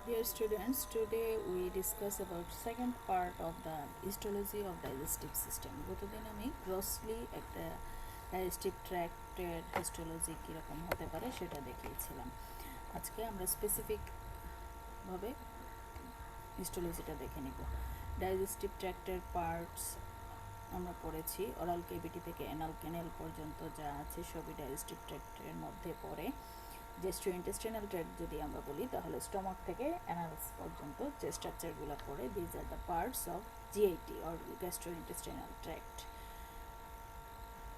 Dear students, today we discuss about second part of the histology of digestive system. গতদিন আমি grossly একটা digestive ট্র্যাক্টের histology কীরকম হতে পারে সেটা দেখিয়েছিলাম। আজকে আমরা স্পেসিফিকভাবে হিস্টোলজিটা দেখে নিব। ডাইজেস্টিভ ট্র্যাক্টের পার্টস আমরা পড়েছি, ওরাল কেভিটি থেকে অ্যানাল ক্যানেল পর্যন্ত যা আছে সবই ডাইজেস্টিভ ট্র্যাক্টের মধ্যে পড়ে। গ্যাস্ট্রোইন্টেস্টাইনাল ট্র্যাক্ট যদি আমরা বলি তাহলে স্টমাক থেকে অ্যানালস পর্যন্ত যে স্ট্রাকচারগুলো পড়ে, these are the parts of GIT or gastrointestinal tract.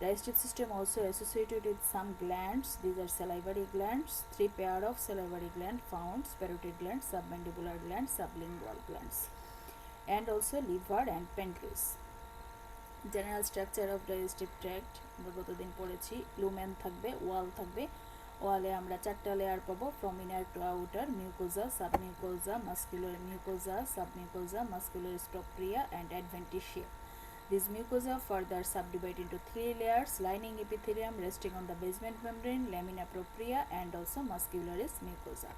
Digestive system also associated with some glands. These are salivary glands. Three pair of salivary gland found: parotid gland, submandibular gland, sublingual glands, and also liver and pancreas. General structure of digestive tract আমরা গতদিন পড়েছি। Lumen থাকবে, ওয়াল থাকবে, ওয়ালে আমরা চারটা layer পাবো, from inner to outer: mucosa, submucosa, muscular mucosa, submucosa, muscular propria and adventitia. These mucosa further subdivide into three layers: lining epithelium resting on the basement membrane, lamina propria, and also muscularis mucosa.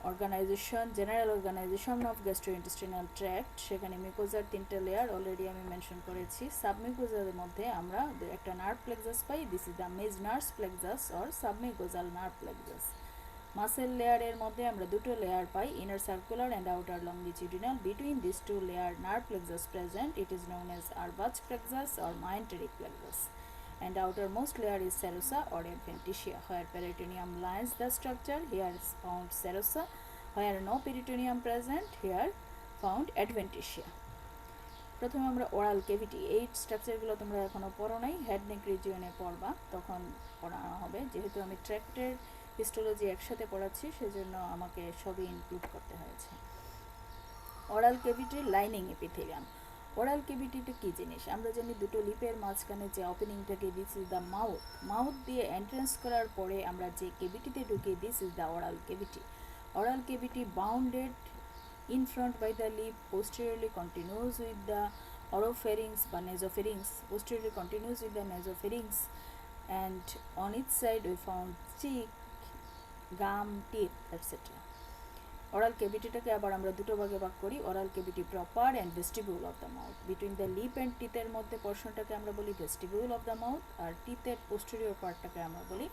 Organization, general organization of gastrointestinal tract, সেখানে মিউকোজার তিনটে layer already আমি mention করেছি। সাবমিউকোজার মধ্যে আমরা একটা nerve plexus পাই, this is the Meissner's plexus or submucosal nerve plexus. Muscle লেয়ারের মধ্যে আমরা দুটো লেয়ার পাই, inner circular and outer longitudinal. Between this two layer nerve plexus present, it is known as Auerbach plexus or myenteric plexus, and outermost layer is serosa or adventitia. Where peritoneum lines the structure, here is found serosa. Where no peritoneum present, here found adventitia. প্রথমে আমরা oral কেভিটি, এই স্ট্রাকচারগুলো তোমরা এখনও পড়ো নাই, head neck রিজিয়নে পড়বা, তখন পড়ানো হবে। যেহেতু আমি ট্র্যাক্টের হিস্টোলজি একসাথে পড়াচ্ছি সেজন্য আমাকে সবই ইনক্লুড করতে হয়েছে। ওরাল কেভিটির লাইনিং এপিথেলিয়াম। ওরাল কেভিটিটা কী জিনিস? আমরা জানি দুটো লিপের মাঝখানে যে ওপেনিংটাকে, this is the mouth. Mouth দিয়ে এন্ট্রেন্স করার পরে আমরা যে কেভিটিতে ঢুকি, this is the oral cavity. Oral cavity bounded in front by the lip, posteriorly continues with the oropharynx বা nasopharynx, posteriorly continues with the nasopharynx, and on its side we found cheek, gum, teeth, etc. Oral কেভিটিটাকে আবার আমরা দুটো ভাগে ভাগ করি, oral cavity proper and vestibule of the mouth. Between the lip and টিথের মধ্যে পোর্শনটাকে আমরা বলি ভেস্টিবিউল অফ দ্য মাউথ, আর টিথের পোস্টেরিয়র পার্টটাকে আমরা বলি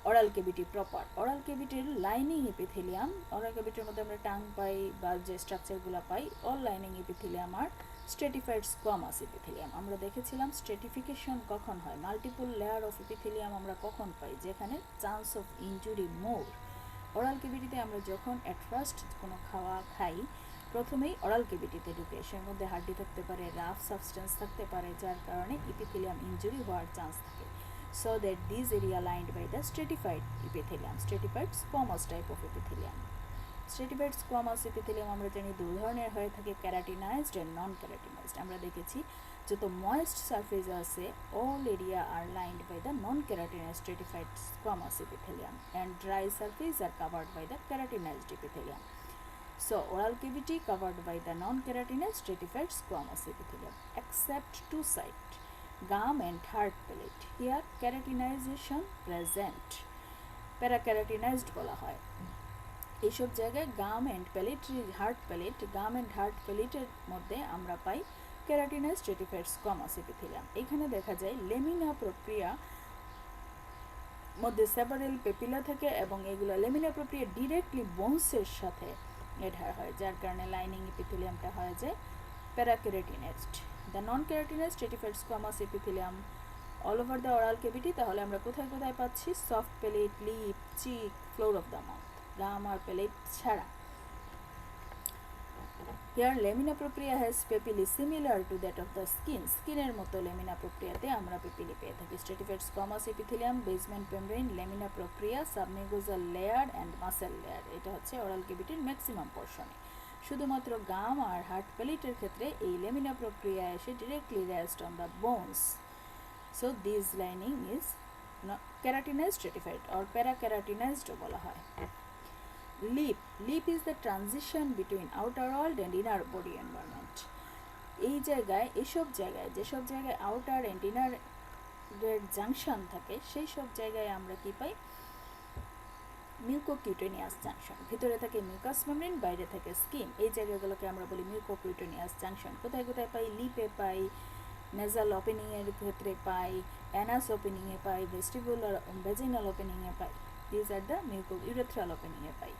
ওরাল কেভিটি প্রপার। ওরাল কেভিটির লাইনিং এপিথেলিয়াম, ওরাল কেভিটির মধ্যে আমরা টাং পাই বা যে স্ট্রাকচারগুলো পাই, all lining epithelium are stratified squamous epithelium. আমরা দেখেছিলাম স্ট্রেটিফিকেশন কখন হয়, মাল্টিপল লেয়ার অফ এপিথেলিয়াম আমরা কখন পাই, যেখানে chance of injury more. Oral কেভিটিতে আমরা যখন অ্যাট ফার্স্ট কোনো খাওয়া খাই, প্রথমেই ওরাল কেভিটিতে ঢুকে, সের মধ্যে হাড্ডি থাকতে পারে, রাফ সাবস্টেন্স থাকতে পারে, যার কারণে এপিথেলিয়াম ইনজুরি হওয়ার চান্স থাকে। So that these area lined by the stratified epithelium, stratified squamous type of epithelium. Stratified squamous epithelium আমরা জানি দুই ধরনের হয়ে থাকে, keratinized and non keratinized. আমরা দেখেছি যত moist surface আছে, all area are lined by the non keratinized stratified squamous epithelium, and dry surface are covered by the keratinized epithelium. So oral cavity covered by the non keratinized stratified squamous epithelium, except two sides, gum and hard palate. Here keratinization present, প্যারাক্যারাটিনাইজড বলা হয়। এইসব জায়গায় gum and palate, hard palate, gum and hard প্যালেটের মধ্যে আমরা পাই ক্যারাটিনাইজ স্ট্রেটিফাইড squamous epithelium. এখানে দেখা যায় লেমিনা প্রক্রিয়া মধ্যে সেপারেল পেপিলা থাকে এবং এগুলো লেমিনা প্রক্রিয়া ডিরেক্টলি বোনসের সাথে এডহার হয়, যার কারণে লাইনিং এপিথেলিয়ামটা হয়ে যায় parakeratinized. The non keratinized stratified squamous epithelium all over the oral cavity. তাহলে আমরা কোথায় কোথায় পাচ্ছি? Soft palate, lip, cheek, floor of the mouth, gum আর প্যালেট ছাড়া। Here lamina propria has papillae similar to that of the skin. স্কিনের মতো lamina প্রক্রিয়াতে আমরা পেপিলি পেয়ে থাকি। Stratified squamous epithelium, basement membrane, lamina propria, submucosal layer and muscle layer. এটা হচ্ছে ওরাল কেভিটির ম্যাক্সিমাম পোর্শনে। শুধুমাত্র গাম আর হার্ট প্যালেটের ক্ষেত্রে এই লেমিনা প্রক্রিয়া এসে directly rest on the bones. So this lining is keratinized stratified or para-keratinized বলা হয়। Lip is the transition between outer world and inner body environment. এই জায়গায়, এসব জায়গায়, যেসব জায়গায় আউটার অ্যান্ড ইনার জাংশন থাকে, সেই সব জায়গায় আমরা কি পাই? মিউকোকিউটেনিয়াস জাংশন, ভিতরে থাকে মিউকাস মেমব্রেন, বাইরে থাকে স্কিন। এই জায়গাগুলোকে আমরা বলি মিউকোকিউটেনিয়াস জাংশন। কোথায় কোথায় পাই? লিপে পাই, নেজাল ওপেনিংয়ের ক্ষেত্রে পাই, অ্যানাস ওপেনিংয়ে পাই, ভেস্টিবুলার ভেজিনাল ওপেনিংয়ে পাই। দিজ আর দ্য ইউরেথ্রাল ওপেনিংয়ে পাই।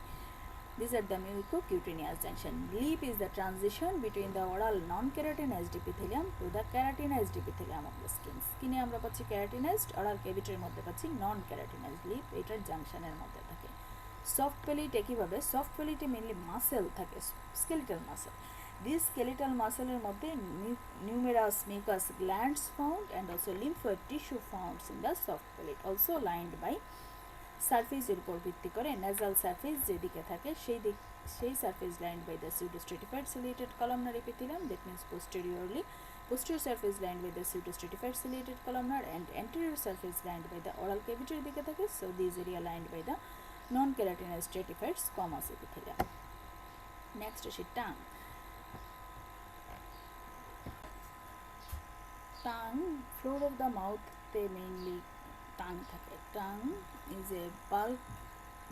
These are the mucocutaneous junction. Lip is the transition between the oral non-keratinized epithelium to the keratinized epithelium of the skin. Skin এ আমরা পাচ্ছি keratinized, oral cavity এর মধ্যে পাচ্ছি non-keratinized lip, এটার জাংশনের মধ্যে থাকে। সফট প্যালিট একইভাবে, সফট প্যালিটে মেনলি মাসেল থাকে, স্কেলিটাল মাসেল। দিস স্কেলিটাল মাসেলের মধ্যে numerous mucous glands found and also lymphoid tissue found in the soft palate, also lined by সারফেসের উপর ভিত্তি করে নেজাল সারফেস যেদিকে থাকে সেই surface lined by the pseudostratified ciliated columnar epithelium, that means posterior surface lined by the pseudostratified ciliated columnar and anterior surface lined by the oral cavity এর দিকে থাকে, so these area lined by the non-keratinized stratified squamous epithelium. Next আসি tongue. Tongue, floor of the মাউথে mainly tongue থাকে। Tongue is a bulk.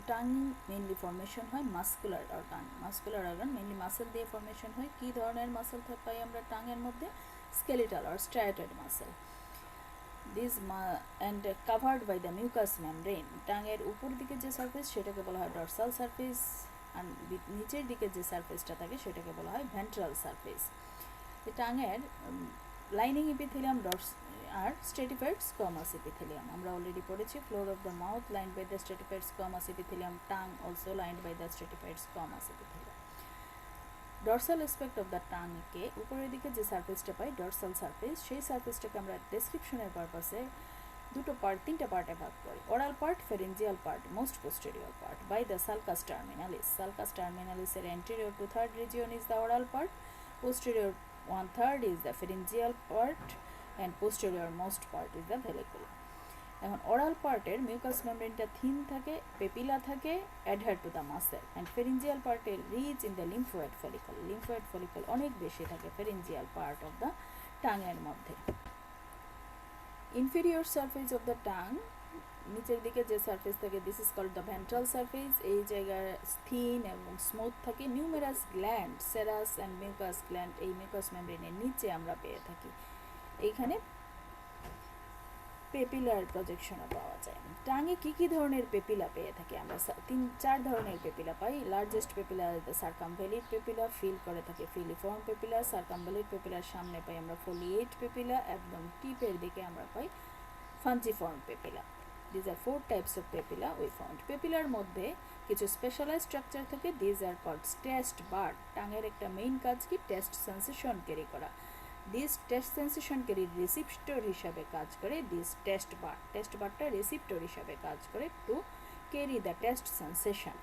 Tongue mainly formation হয় muscular organ, mainly muscle দিয়ে formation হয়। কী ধরনের মাসেল পাই আমরা টাঙের মধ্যে? Skeletal or striated muscle. This and covered by the mucous membrane. টাঙের উপর দিকে যে সারফেস সেটাকে বলা হয় ডরসাল সারফেস, আর নিচের দিকে যে সারফেসটা থাকে সেটাকে বলা হয় ভেন্ট্রাল সারফেস। টাঙের লাইনিং এপিথেলিয়াম আর stratified squamous epithelium. আমরা অলরেডি পড়েছি floor of the mouth lined by the stratified squamous epithelium, tongue also lined by the stratified squamous epithelium. Dorsal aspect of the টাংকে উপরের দিকে যে সারফেসটা পাই ডরসাল সারফেস, সেই সারফেসটাকে আমরা ডেসক্রিপশনের পারপাসে তিনটা পার্টে ভাগ করি। Oral part, pharyngeal part, most posterior part. By the sulcus terminalis এর anterior to third region is the oral part, posterior 1/3 is the pharyngeal part and posterior most part is the vellicle. এখন oral পার্টের mucous মেমব্রেনটা thin থাকে, papilla থাকে, adhere to the muscle, and pharyngeal পার্টের rich in the lymphoid follicle অনেক বেশি থাকে pharyngeal part of the টাঙের মধ্যে। Inferior surface of the tongue, নিচের দিকে যে সারফেস থাকে, this is called the ventral surface. এই জায়গায় থিন এবং স্মুথ থাকে। Numerous gland, serous and mucous gland এই মিউকাস মেমব্রেনের নিচে আমরা পেয়ে থাকি। এইখানে পেপিলার প্রজেকশনও পাওয়া যায়। টাঙে কী কী ধরনের পেপিলা পেয়ে থাকি আমরা? 3-4 ধরনের পেপিলা পাই। লার্জেস্ট পেপিলা সার্কামভ্যালিড পেপিলা, ফিল করে থাকে ফিলিফর্ম পেপিলা। সার্কামভ্যালিড পেপিলার সামনে পাই আমরা ফোলিয়েট পেপিলা, একদম টিপের দিকে আমরা পাই fungiform papilla. These are 4 types of papilla we found. পেপিলার মধ্যে কিছু স্পেশালাইজ স্ট্রাকচার থাকে, these are called taste bud. টাঙের একটা মেইন কাজ কি? টেস্ট সেন্সেশন ক্যারি করা। This taste sensation carry receptor হিসাবে কাজ করে। দিস টেস্ট বারটা রিসিপ্টর হিসাবে কাজ করে to carry the taste sensation.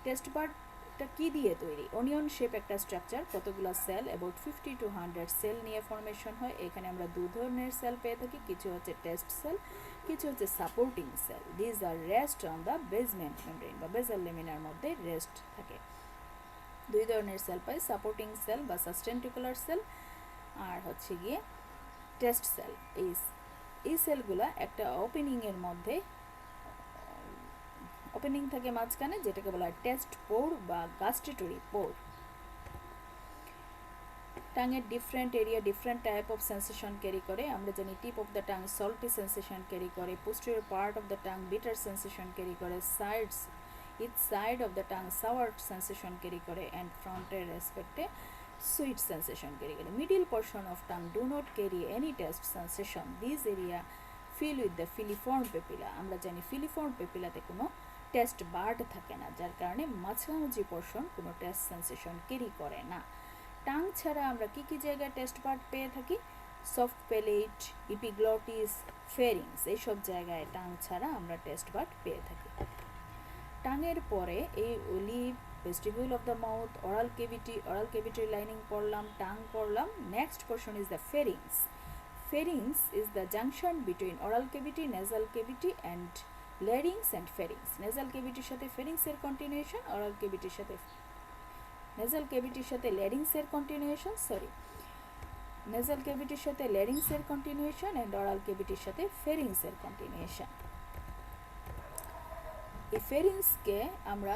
Test বারটা কী দিয়ে তৈরি? অনিয়ন শেপ একটা স্ট্রাকচার, কতগুলো সেল, অ্যাবাউট 50 to 100 সেল নিয়ে ফর্মেশন হয়। এখানে আমরা 2 ধরনের সেল পেয়ে থাকি, কিছু হচ্ছে টেস্ট সেল, কিছু হচ্ছে supporting cell. These are rest on the basement membrane বা বেজাল লেমিনার মধ্যে রেস্ট থাকে। 2 ধরনের সেল পাই, সাপোর্টিং সেল বা সাস্টেন্টিকুলার সেল, আর হচ্ছে গিয়ে টেস্ট সেল। এই সেলগুলা একটা ওপেনিংয়ের মধ্যে ওপেনিং থাকে মাঝখানে, যেটাকে বলা হয় টেস্ট পোর বা গাস্টেটরি পোর। টাঙের different area different type of sensation carry করে। আমরা জানি tip of the tongue salty sensation carry করে, posterior part of the tongue bitter sensation carry করে, each side of the tongue sour sensation carry করে, and frontal রেসপেক্টে sweet sensation carry করে। Middle portion of tongue do not carry any taste sensation. This area fill with the filiform papilla. আমরা জানি filiform papillaতে কোনো test bird থাকে না, যার কারণে মাঝামাঝি পোর্শন কোনো টেস্ট সেন্সেশন ক্যারি করে না। টাং ছাড়া আমরা কী কী জায়গায় টেস্ট বার্ড পেয়ে থাকি? সফট প্যালেট, ইপিগ্লটিস, ফেরিংস, এইসব জায়গায় টাং ছাড়া আমরা টেস্ট বার্ড পেয়ে থাকি। টাঙের পরে এই lip, vestibule of the mouth, oral cavity lining পড়লাম, টাং পড়লাম। Next portion is the pharynx. Pharynx is the junction between oral cavity, nasal cavity and larynx and pharynx. nasal cavityর সাথে ফেরিংসের কন্টিনিউশন, oral cavityর সাথে nasal cavityর সাথে larynxের continuation, nasal cavityর সাথে larynxের কন্টিনিউশন and oral cavityর সাথে pharynxের কন্টিনিউশন। এই ফেরিংসকে আমরা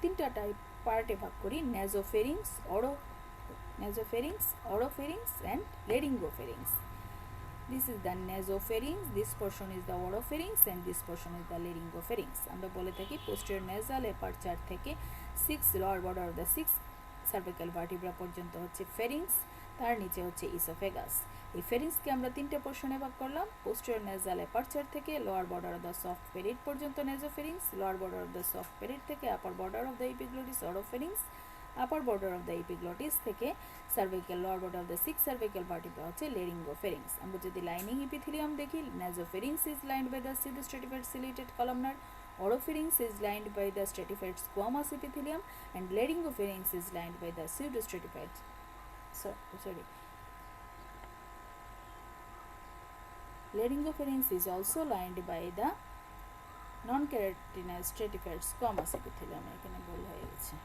তিনটা টাইপ পার্টে ভাগ করি, nasopharynx, oropharynx and laryngopharynx. This is the nasopharynx, this portion is the oropharynx and this portion is the laryngopharynx. আমরা বলে থাকি posterior nasal aperture থেকে 6 lower border of the 6 cervical vertebra পর্যন্ত হচ্ছে pharynx, তার নিচে হচ্ছে esophagus। এই pharynxকে আমরা তিনটে পোর্শনে ভাগ করলাম, posterior nasal aperture থেকে lower border of the soft parietal পর্যন্ত nasopharynx, lower border of the soft parietal থেকে upper border of the epiglottis oropharynx, upper border of the epiglottis থেকে cervical lower border of the 6 cervical vertebra হচ্ছে laryngopharynx। আমরা যদি lining epithelium দেখি, nasopharynx is lined by the pseudostratified ciliated columnar, oropharynx is lined by the stratified squamous epithelium and laryngopharynx is lined by the pseudostratified laryngopharynx is also lined by the non-keratinized stratified squamous epithelium। এখানে ভুল হয়ে গেছে।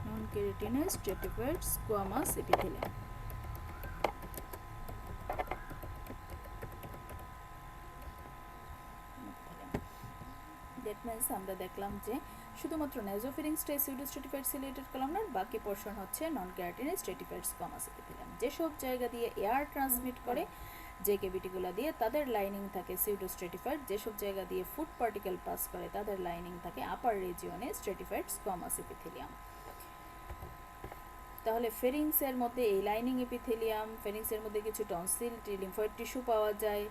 Non-keratinized stratified squamous epithelium। That means আমরা দেখলাম যে শুধুমাত্র নেজোফেরিংসটাই pseudostratified ciliated columnar, বাকি portion হচ্ছে নন কেরাটিনাইজড স্ট্রেটিফাইড স্কোয়ামাস এপিথেলিয়াম। যেসব জায়গা দিয়ে এয়ার ট্রান্সমিট করে, যে ক্যাভিটিগুলো দিয়ে, তাদের লাইনিং থাকে pseudostratified, যেসব জায়গা দিয়ে ফুড পার্টিকেল পাস করে তাদের লাইনিং থাকে আপার রিজিয়নে স্ট্রেটিফাইড স্কোয়ামাস এপিথেলিয়াম। তাহলে ফেরিংসের মধ্যে এই লাইনিং এপিথেলিয়াম, ফেরিংসের মধ্যে কিছু টনসিল লিম্ফয়েড টিস্যু পাওয়া যায়,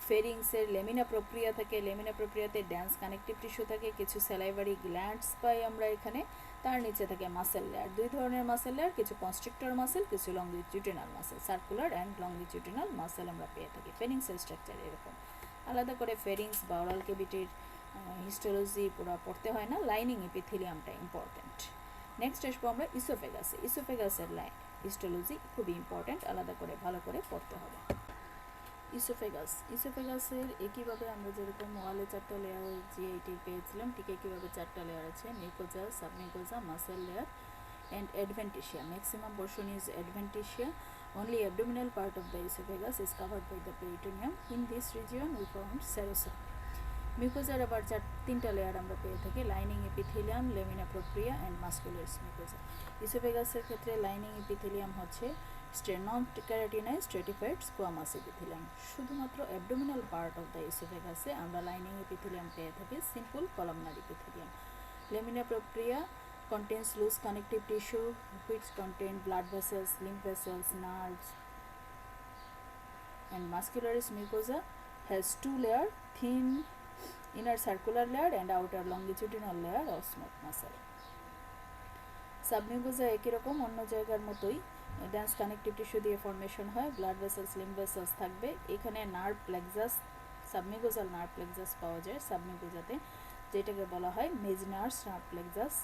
ফেরিংসের লেমিনা প্রক্রিয়া থাকে, লেমিনা প্রক্রিয়াতে ড্যান্স কানেকটিভ টিস্যু থাকে, কিছু স্যালাইভারি গ্ল্যান্ডস পাই আমরা এখানে, তার নিচে থাকে মাসেল লেয়ার, দুই ধরনের মাসেল লেয়ার, কিছু কনস্ট্রিক্টর মাসেল, কিছু longitudinal muscle, circular and longitudinal muscle আমরা পেয়ে থাকি। ফেরিংসের স্ট্রাকচার এরকম। আলাদা করে ফেরিংস বা ওরাল ক্যাভিটির হিস্টোলজি পুরো পড়তে হয় না, লাইনিং এপিথেলিয়ামটা ইম্পর্টেন্ট। নেক্সট আসবো আমরা ইসোফেগাসে। ইসোফেগাসের হিস্টোলজি খুবই ইম্পর্টেন্ট, আলাদা করে ভালো করে পড়তে হবে। ইসোফেগাসের একইভাবে আমরা যেরকম ওয়ালে 4টা লেয়ার জিআইটি পেয়েছিলাম, ঠিক একইভাবে 4টা লেয়ার আছে, mucosa, submucosa, muscle layer and adventitia. Maximum portion is adventitia. Only abdominal part of the esophagus is covered by the peritoneum. In this region we found serosa. মিউকোজার আবার তিনটা লেয়ার আমরা পেয়ে থাকি, লাইনিং এপিথেলিয়াম, লেমিনা প্রক্রিয়া and muscularis mucosa. ইসোফেগাসের ক্ষেত্রে lining epithelium হচ্ছে নন keratinised স্ট্রেটিফাইড squamous epithelium. শুধুমাত্র abdominal part of the ইসোফেগাসে আমরা লাইনিং এপিথেলিয়াম পেয়ে থাকি, সিম্পল কলামনার এপিথেলিয়াম। লেমিনা প্রক্রিয়া contains loose connective tissue which contain blood vessels, lymph vessels, nerves, and muscularis mucosa has two layers, thin inner circular layer and outer longitudinal layer of smooth muscle. সাবমিউকোজা একই রকম, অন্য জায়গার মতোই dense connective tissue দিয়ে formation হয়, blood vessels, lymph vessels থাকবে। এখানে nerve plexus, submucosal nerve plexus পাওয়া যায় সাবমিউকোজাতে, যেটাকে বলা হয় মেজনার্স নার্ভ প্লেক্সাস।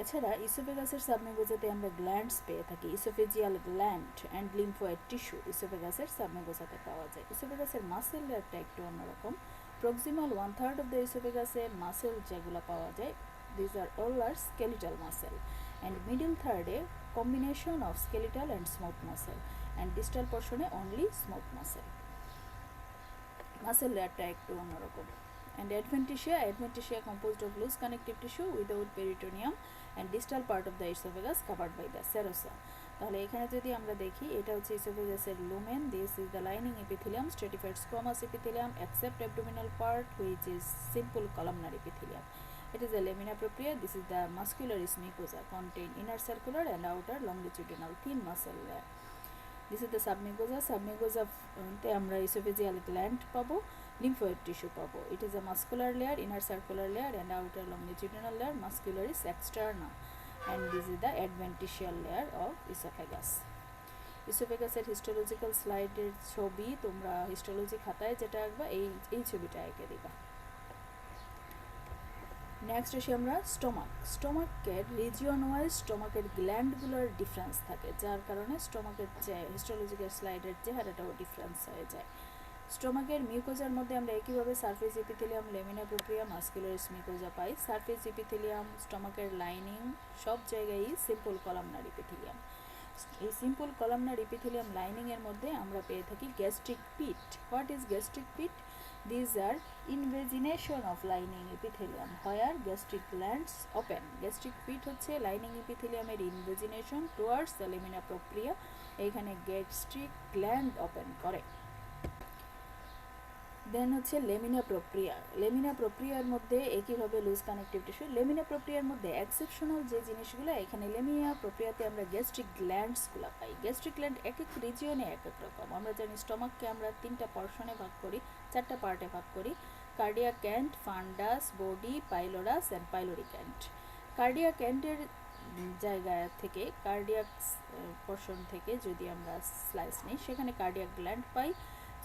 এছাড়া ইসোফেগাসের সাবমিউকোজাতে আমরা গ্ল্যান্ডস পেয়ে থাকি, esophageal gland and lymphoid tissue ইসোফেগাসের সাবমিউকোজাতে পাওয়া যায়। ইসোফেগাসের মাসেল লেয়ারটা একটু অন্যরকম। প্রক্সিমাল 1/3 অফ দ্য ইসোফেগাসে মাসেল যেগুলো পাওয়া যায়, these are all are skeletal muscle, and middle থার্ডে combination of skeletal and smooth muscle, and distal পোর্শনে অনলি স্মুথ মাসেল। মাসেল লেয়ারটা একটু অন্যরকম। And adventitia composed of loose connective tissue without peritoneum and distal part of the esophagus covered by the serosa. তাহলে এখানে যদি আমরা দেখি, এটা হচ্ছে esophagus-এর lumen, this is the lining epithelium, stratified squamous epithelium except abdominal part which is simple columnar epithelium. It is a lamina propria, this is the muscularis mucosa, contain inner circular and outer longitudinal thin muscle layer. This is the submucosa. Submucosa-তে আমরা esophageal gland পাবো, lymphoid tissue পাবো। It is a muscular layer, inner circular layer and outer longitudinal layer, muscularis externa, and this is the adventitial layer of esophagus. Esophagus-এর histological slide-এর ছবি তোমরা histology খাতায় যেটা আঁকবা এই ছবিটা এঁকে দিবা। নেক্সট আসি আমরা স্টোমাকের রিজিয়ন ওয়াইজ স্টোমাকের গ্ল্যান্ডগুলোর ডিফারেন্স থাকে, যার কারণে স্টোমাকের যে হিস্টোলজিক্যাল স্লাইডের চেহারাটাও ডিফারেন্স হয়ে যায়। স্টোমাকের মিউকোজার মধ্যে আমরা একইভাবে surface epithelium, lamina propria, muscularis mucosa পাই। সারফেস এপিথেলিয়াম, স্টোমাকের লাইনিং সব জায়গায় সিম্পল কলামনার এপিথেলিয়াম। এই সিম্পল কলামনার এপিথেলিয়াম লাইনিংয়ের মধ্যে আমরা পেয়ে থাকি gastric pit. What is gastric pit? These are invagination of lining epithelium where gastric glands open. Gastric pit হচ্ছে lining epithelium এর invagination towards the lamina propria. এইখানে gastric gland open করে। দেন হচ্ছে লেমিনা প্রোপ্রিয়া। লেমিনা প্রোপ্রিয়ার মধ্যে একইভাবে লুজ কানেকটিভ টিস্যু। লেমিনা প্রোপ্রিয়ার মধ্যে exceptional যে জিনিসগুলো, এখানে লেমিনা প্রোপ্রিয়াতে আমরা গ্যাস্ট্রিক গ্ল্যান্ডসগুলো পাই। গ্যাস্ট্রিক গ্ল্যান্ড এক এক রিজিয়নে এক এক রকম। আমরা জানি স্টমাককে আমরা 3টা পর্শনে ভাগ করি, 4টা পার্টে ভাগ করি: cardiac cant, fundus, body, pylorus and pyloric cant. Cardiac ক্যান্টের জায়গা থেকে, কার্ডিয়াক পোর্শন থেকে যদি আমরা স্লাইস নিই, সেখানে কার্ডিয়াক গ্ল্যান্ড পাই।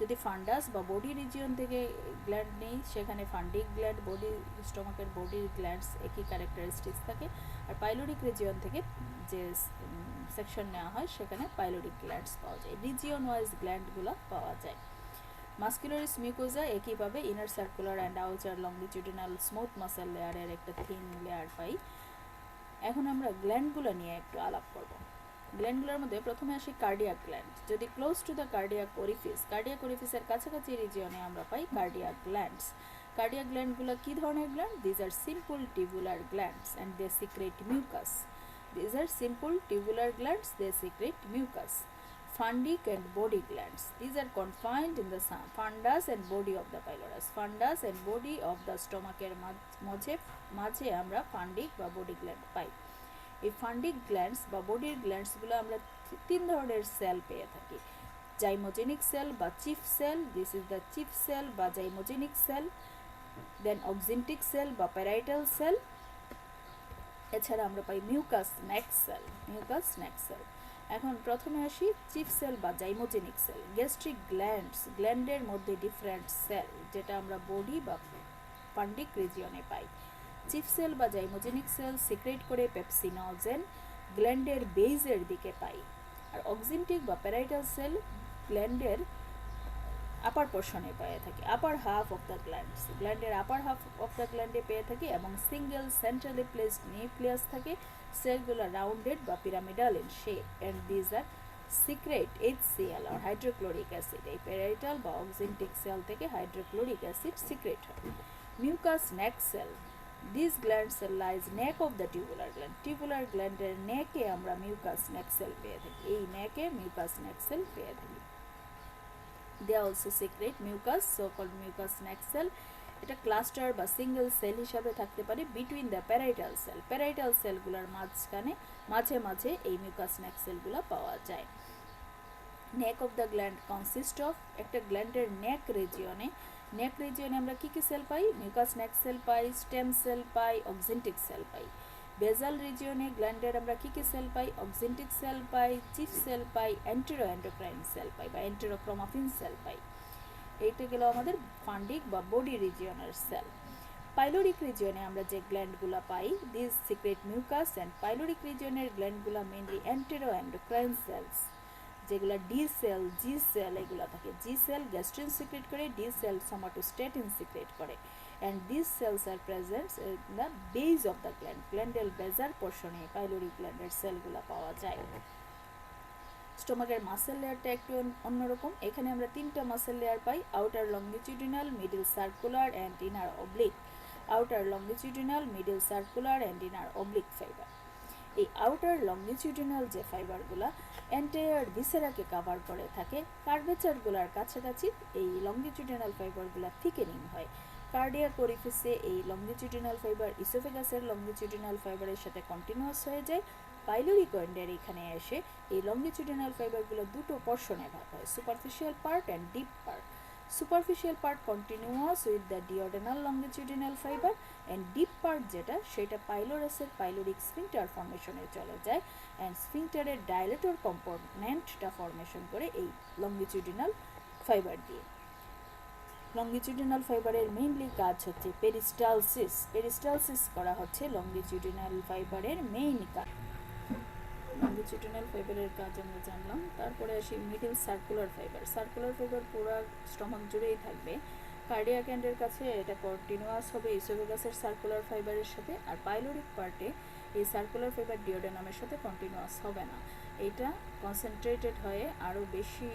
যদি ফান্ডাস বা বডি রিজিয়ন থেকে গ্ল্যান্ড নেই, সেখানে ফান্ডিক গ্ল্যান্ড, বডি স্টোমাকের বডির গ্ল্যান্ডস একই ক্যারেক্টারিস্টিক্স থাকে। আর পাইলোরিক রিজিয়ন থেকে যে সেকশন নেওয়া হয়, সেখানে পাইলোরিক গ্ল্যান্ডস পাওয়া যায়। রিজিয়ন ওয়াইজ গ্ল্যান্ডগুলো পাওয়া যায়। মাস্কুলারিস মিউকোজা একইভাবে inner circular and outer longitudinal smooth muscle লেয়ারের একটা থিন লেয়ার পাই। এখন আমরা গ্ল্যান্ডগুলো নিয়ে একটু আলাপ করব। গ্ল্যান্ডগুলোর মধ্যে প্রথমে আসি কার্ডিয়াক গ্ল্যান্ড। যদি ক্লোজ টু দ্য কার্ডিয়াক ওরিফিসের কাছাকাছি রিজিয়নে আমরা পাই কার্ডিয়াক গ্ল্যান্ডস। কার্ডিয়াক গ্ল্যান্ডগুলো কি ধরনের gland? These are simple tubular glands and they secrete mucus. Fundic and body glands. These are confined in the fundus and body of the pylorus. Fundus and body of the stomach এর মাঝে আমরা fundic বা body gland পাই। এই fundic glands বা বডির গ্ল্যান্ডসগুলো আমরা 3 ধরনের cell পেয়ে থাকি: জাইমোজেনিক সেল বা chief cell, this is the chief cell বা zymogenic cell. Then oxyntic cell বা প্যারাইটাল সেল। এছাড়া আমরা পাই মিউকাস নেক্স সেল। এখন প্রথমে আসি চিফ সেল বা জাইমোজেনিক সেল। গ্যাস্ট্রিক গ্ল্যান্ডের মধ্যে ডিফারেন্ট সেল, যেটা আমরা বডি বা ফান্ডিক রিজিয়নে পাই। চিফ সেল বা জাইমোজেনিক সেল সিক্রেট করে পেপসিনোজেন গ্ল্যান্ডের বেজের দিকে পাই। আর অক্সিন্টিক বা প্যারাইটাল সেল গ্ল্যান্ডের আপার পোর্শনে পেয়ে থাকি, আপার হাফ অফ দ্য গ্ল্যান্ডের আপার হাফ অফ দ্য গ্ল্যান্ডে পেয়ে থাকি, এবং সিঙ্গেল সেন্ট্রালি প্লেসড নিউক্লিয়াস থাকে। সেলগুলো রাউন্ডেড বা pyramidal in shape, and these are secrete HCl or hydrochloric acid. এই প্যারাইটাল বা অক্সিন্টিক সেল থেকে হাইড্রোক্লোরিক অ্যাসিড সিক্রেট হয়। Mucous neck cell, this gland cell lies neck of the tubular গ্ল্যান্ডের নেকে আমরা মিউকাস নেক সেল পেয়ে থাকি। এই নেকে মিউকাস নেক সেল পেয়ে থাকি। They also secrete mucus, so-called mucus neck cell. এটা ক্লাস্টার বা সিঙ্গেল সেল হিসাবে থাকতে পারে বিটুইন দ্য প্যারাইটাল সেলগুলোর মাঝে এই মিউকাস নেক সেলগুলো পাওয়া যায়। নেক of the gland consist of, একটা গ্ল্যান্ডের নেক রিজিয়নে আমরা কি সেল পাই? মিউকাস নেক সেল পাই, স্টেম সেল পাই, অক্সিন্টিক সেল পাই। বেজাল রিজিয়নে গ্ল্যান্ডের আমরা কি সেল পাই? অক্সিন্টিক সেল পাই, চিফ সেল পাই, এন্টেরোক্রাইন সেল পাই বা এন্টেরোক্রোমাফিন সেল পাই। এইটা গেল আমাদের ফান্ডিক বা বডি রিজিয়নের সেল। পাইলোরিক রিজিয়নে আমরা যে গ্ল্যান্ডগুলো পাই, this secrete mucous, and pyloric রিজিয়নের গ্ল্যান্ডগুলো মেইনলি এন্টেরোক্রাইন সেলস, যেগুলো ডি সেল, জি সেল এগুলো থাকে। জি সেল গ্যাস্ট্রিন সিক্রেট করে, ডি সেল সোমাটোস্ট্যাটিন সিক্রেট করে, and these cells are present in the base of the গ্ল্যান্ডের বেজার পোর্শনে পাইলোরিক গ্ল্যান্ডের সেলগুলো পাওয়া যায়। স্টোমাকের মাসেল লেয়ারটা একটু অন্যরকম। এখানে আমরা 3টা muscle layer pi: outer longitudinal, middle circular and inner oblique. Outer longitudinal, middle circular and inner oblique fibre. এই আউটার লংগিটিউডিনাল যে ফাইবারগুলো এন্টায়ার ভিসেরাকে কভার করে থাকে, কার্ভেচারগুলোর কাছাকাছি এই লংগিটিউডিনাল ফাইবারগুলো থিকেনিং হয়। কার্ডিয়াক ওরিফিসে এই লংগিটিউডিনাল ফাইবার ইসোফেগাসের লংগিটিউডিনাল ফাইবারের সাথে কন্টিনিউয়াস হয়ে যায়। পাইলোরিক এন্ডের এখানে এসে এই লংগিটিউডিনাল ফাইবারগুলো 2টো পোর্শনে ভাগ হয়: superficial part and deep part. Superficial part continuous with the duodenal longitudinal fibre, and deep part যেটা, সেটা পাইলোরাসের পাইলোরিক স্ফিংটার ফর্মেশনে চলে যায়, অ্যান্ড স্ফিংটারের ডাইলেটর কম্পোনেন্টটা ফর্মেশন করে এই লংগিটিউডিনাল ফাইবার দিয়ে। লংগিটিউডিনাল ফাইবারের মেইনলি কাজ হচ্ছে পেরিস্টালসিস করা হচ্ছে লংগিটিউডিনাল ফাইবারের মেইন কাজ। লংগিটিউডিনাল ফাইবারের কাজ আমরা জানলাম। তারপরে আসি middle circular fibre. Circular fibre পুরো স্টমাক জুড়েই থাকবে। কার্ডিয়াক এন্ডের কাছে এটা কন্টিনিউয়াস হবে ইসোফেগাসের সার্কুলার ফাইবারের সাথে, আর পাইলোরিক পার্টে এই সার্কুলার ফাইবার ডিওডেনামের সাথে কন্টিনিউয়াস হবে না, এটা কনসেন্ট্রেটেড হয়ে আরও বেশি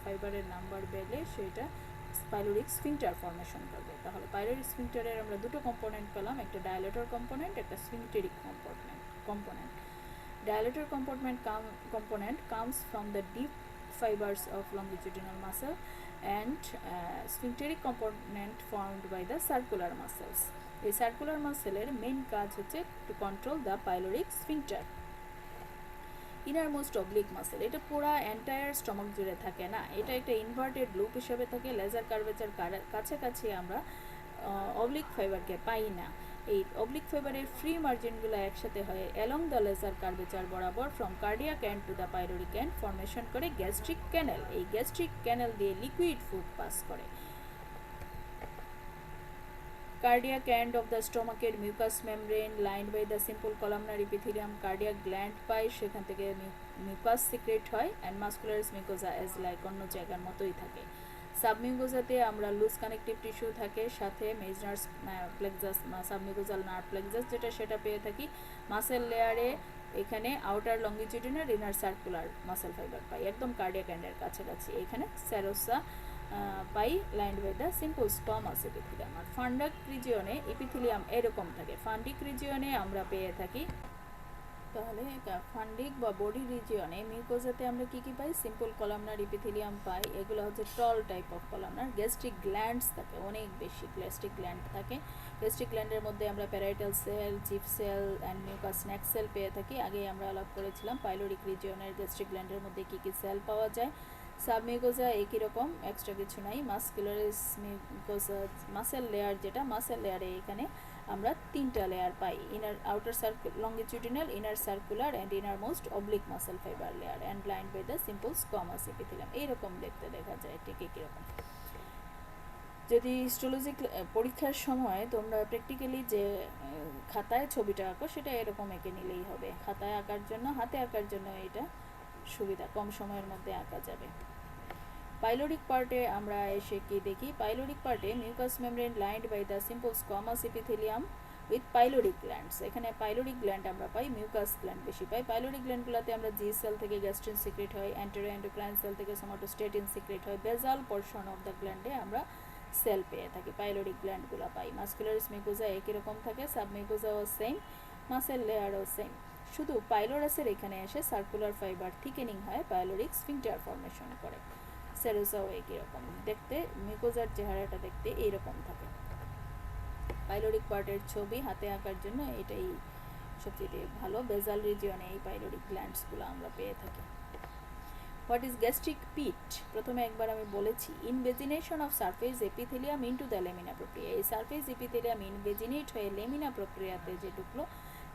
ফাইবারের নাম্বার বেড়ে সেটা পাইলোরিক স্ফিংটার ফর্মেশন করবে। তাহলে পাইলোরিক স্ফিংটারের আমরা দুটো কম্পোনেন্ট পেলাম, একটা ডায়ালেটর কম্পোনেন্ট, একটা স্ফিংটেরিক component. Dilator component comes from the deep fibers of longitudinal muscle, and sphincteric component formed by the circular muscles. এই সার্কুলার মাসেলের মেইন কাজ হচ্ছে to control the pyloric sphincter. Innermost oblique muscle, এটা পুরো entire stomach জুড়ে থাকে না, এটা একটা ইনভার্টেড লুপ হিসেবে থাকে। লেজার কার্ভেচার কাছাকাছি আমরা অবলিক ফাইবারকে পাই না। এই অবলিক ফাইবারের ফ্রি মার্জিনগুলো একসাথে হয় অ্যালং দ্য লেজার কার্ভেচার বরাবর from cardiac end to the pyloric end formation করে গ্যাস্ট্রিক ক্যানেল। এই গ্যাস্ট্রিক ক্যানেল দিয়ে লিকুইড ফুড পাস করে। কার্ডিয়াক এন্ড অফ দ্য স্টমাকের mucous membrane lined by the simple columnar epithelium cardiac gland পায়, সেখান থেকে mucous secrete হয়, and muscularis mucosa as like অন্য জায়গার মতোই থাকে। সাবমিউকোজাতে আমরা লুজ কানেকটিভ টিস্যু থাকে, সাথে Meissner's plexus submucosal nerve plexus যেটা সেটা পেয়ে থাকি। মাসেল লেয়ারে এখানে outer longitudinal inner circular muscle fibre পাই একদম কার্ডিয়াক এন্ডের কাছাকাছি। এখানে সেরোসা পাই lined by the simple squamous epithelium. আর ফান্ডাক রিজিয়নে এপিথেলিয়াম এরকম থাকে। ফান্ডিক রিজিয়নে আমরা পেয়ে থাকি, তাহলে ফান্ডিক বা বডি রিজিয়নে মিউকোজাতে আমরা কি কি পাই? সিম্পল কলামনার ইপিথেলিয়াম পাই, এগুলো হচ্ছে tall type of columnar. Gastric glands থাকে, অনেক বেশি গ্যাস্ট্রিক গ্ল্যান্ড থাকে। গ্যাস্ট্রিক গ্ল্যান্ডের মধ্যে আমরা parietal cell, chief cell and mucous neck cell পেয়ে থাকি। আগেই আমরা আলাপ করেছিলাম পাইলোরিক রিজিয়নের গ্যাস্ট্রিক গ্ল্যান্ডের মধ্যে কি কি সেল পাওয়া যায়। সাবমিউকোজা একই রকম, এক্সট্রা কিছু নাই। মাসকুলারিস মিউকোজা মাসেল লেয়ার, যেটা মাসেল লেয়ারে এখানে আমরা তিনটা লেয়ার পাই, inner outer longitudinal, inner circular and innermost oblique muscle fibre layer and lined by the simple squamous epithelium. এইরকম দেখতে দেখা যায় ঠিক কীরকম। যদি হিস্টোলজি পরীক্ষার সময় তোমরা প্র্যাকটিক্যালি যে খাতায় ছবিটা আঁকো সেটা এরকম এঁকে নিলেই হবে। খাতায় আঁকার জন্য, হাতে আঁকার জন্য এটা সুবিধা, কম সময়ের মধ্যে আঁকা যাবে। পাইলোরিক পার্টে আমরা এসে কি দেখি? পাইলোরিক পার্টে mucous membrane lined by the simple squamous epithelium with pyloric glands. এখানে পাইলোরিক গ্ল্যান্ড আমরা পাই, মিউকাস গ্ল্যান্ড বেশি পাই। পাইলোরিক গ্ল্যান্ডগুলোতে আমরা জি সেল থেকে গ্যাস্ট্রিন সিক্রেট হয়, অ্যান্টেরো এন্ডোক্রাইন সেল থেকে সোমাটোস্টেটিন সিক্রেট হয়। বেজাল পোর্শন অফ দ্য গ্ল্যান্ডে আমরা সেল পেয়ে থাকি, পাইলোরিক গ্ল্যান্ডগুলো পাই। মাসকুলারিস মিউকোজা একই রকম থাকে, সাবমিউকোজাও সেম, মাসেল লেয়ারও সেম। শুধু পাইলোরাসের এখানে এসে সার্কুলার ফাইবার থিকেনিং হয়, পাইলোরিক স্ফিংটার ফর্মেশন করে। সেরোসাও একই রকম দেখতে, মিউকোজার চেহারাটা দেখতে এইরকম থাকে। পাইলোরিক পার্টের ছবি হাতে আঁকার জন্য এটাই সবচেয়ে ভালো। বেজাল রিজিয়নে এই পাইলোরিক গ্ল্যান্ডসগুলো আমরা পেয়ে থাকি। What is gastric pit? প্রথমে একবার আমি বলেছি, invagination of surface epithelium into the lamina propria. এই সারফেস এপিথেলিয়াম ইনভেজিনেট হয়ে লেমিনা প্রক্রিয়াতে যে ঢুকলো,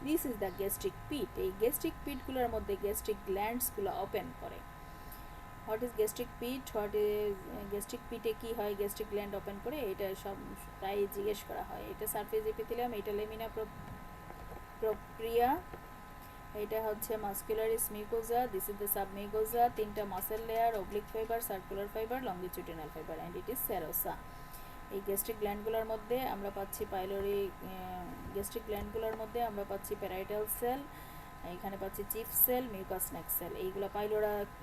this is the gastric pit. এই গ্যাস্ট্রিক পিটগুলোর মধ্যে গ্যাস্ট্রিক গ্ল্যান্ডসগুলো ওপেন করে। What is gastric pit? What is gastric পিটে কী হয়? গ্যাস্ট্রিক গ্ল্যান্ড ওপেন করে, এটা সব প্রায় জিজ্ঞেস করা হয়। এটা সারফেস এপিথেলিয়াম, এটা লেমিনা প্রক্রিয়া, এটা হচ্ছে মাসকুলারিস মিউকোজা, দিস ইজ দ্য সাবমিউকোজা, তিনটা muscle layer, oblique fibre, circular fibre, longitudinal fibre, and it is serosa. এই গ্যাস্ট্রিক গ্ল্যান্ডগুলোর মধ্যে আমরা পাচ্ছি গ্যাস্ট্রিক গ্ল্যান্ডগুলোর মধ্যে আমরা পাচ্ছি প্যারাইটাল সেল, এখানে পাচ্ছি chief cell, mucous neck cell. এইগুলো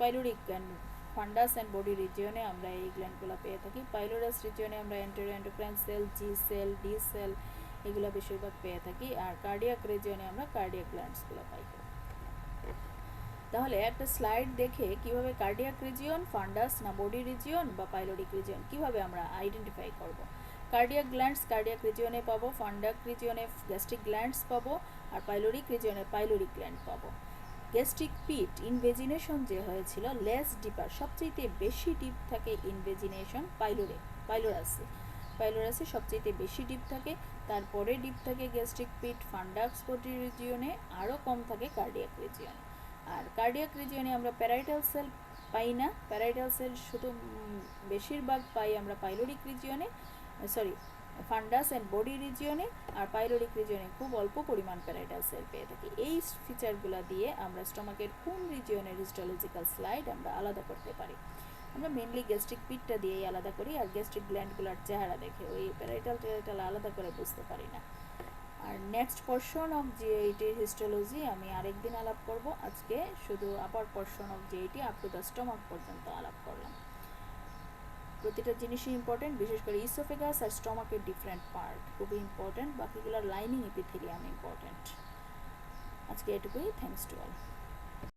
pyloric and fundus and body রিজিয়নে আমরা এই গ্ল্যান্ডগুলো পেয়ে থাকি। পাইলোরাস রিজিয়নে আমরা enteroendocrine cell, G cell, D cell এগুলো বেশিরভাগ পেয়ে থাকি। আর কার্ডিয়াক রিজিয়নে আমরা কার্ডিয়াক গ্ল্যান্ডসগুলো পাই। তাহলে একটা স্লাইড দেখে কিভাবে কার্ডিয়াক রিজিয়ন, ফান্ডাস না বডি রিজিয়ন বা পাইলোরিক রিজিয়ন কিভাবে আমরা আইডেন্টিফাই করব। কার্ডিয়াক গ্ল্যান্ডস কার্ডিয়াক রিজিয়নে পাবো, ফান্ডাক রিজিয়নে গ্যাস্ট্রিক গ্ল্যান্ডস পাবো, আর পাইলোরিক রিজিয়নে পাইলোরিক গ্ল্যান্ড পাবো। গ্যাস্ট্রিক পিট ইনভেজিনেশন যে হয়েছিল লেস ডিপার, সবচেয়ে বেশি ডিপ থাকে ইনভেজিনেশন পাইলোরাসে সবচেয়ে বেশি ডিপ থাকে, তারপরে ডিপ থাকে গ্যাস্ট্রিক পিট ফান্ডাক্স বডি রিজিয়নে, আরও কম থাকে কার্ডিয়াক রিজিয়নে। আর কার্ডিয়াক রিজিয়নে আমরা প্যারাইটাল সেল পাই না, প্যারাইটাল সেল শুধু বেশিরভাগ পাই আমরা pyloric রিজিয়নে, ফান্ডাস and body রিজিয়নে, R pyloric রিজিয়নে খুব অল্প পরিমাণ প্যারাইটাল সেল পেয়ে থাকি। এই ফিচারগুলো দিয়ে আমরা স্টমাকের কোন রিজিয়নের হিস্টোলজিক্যাল স্লাইড আমরা আলাদা করতে পারি। আমরা মেনলি গ্যাস্ট্রিক পিটটা দিয়েই আলাদা করি, আর গ্যাস্ট্রিক গ্ল্যান্ডগুলোর চেহারা দেখে ওই প্যারাইটাল আলাদা করে বুঝতে পারি না। আর নেক্সট পোর্শন অফ জিআইটির হিস্টোলজি আমি আরেকদিন আলাপ করব। আজকে শুধু আপার portion of GIT up to the stomach পর্যন্ত আলাপ করলাম। প্রতিটা জিনিসই ইম্পর্টেন্ট, বিশেষ করে ইসোফেগাস আর স্টমাকের ডিফারেন্ট পার্ট খুবই ইম্পর্টেন্ট, বাকিগুলোর লাইনিং এপিথেলিয়াম ইম্পর্টেন্ট। আজকে এটুকুই, থ্যাঙ্কস টু অল।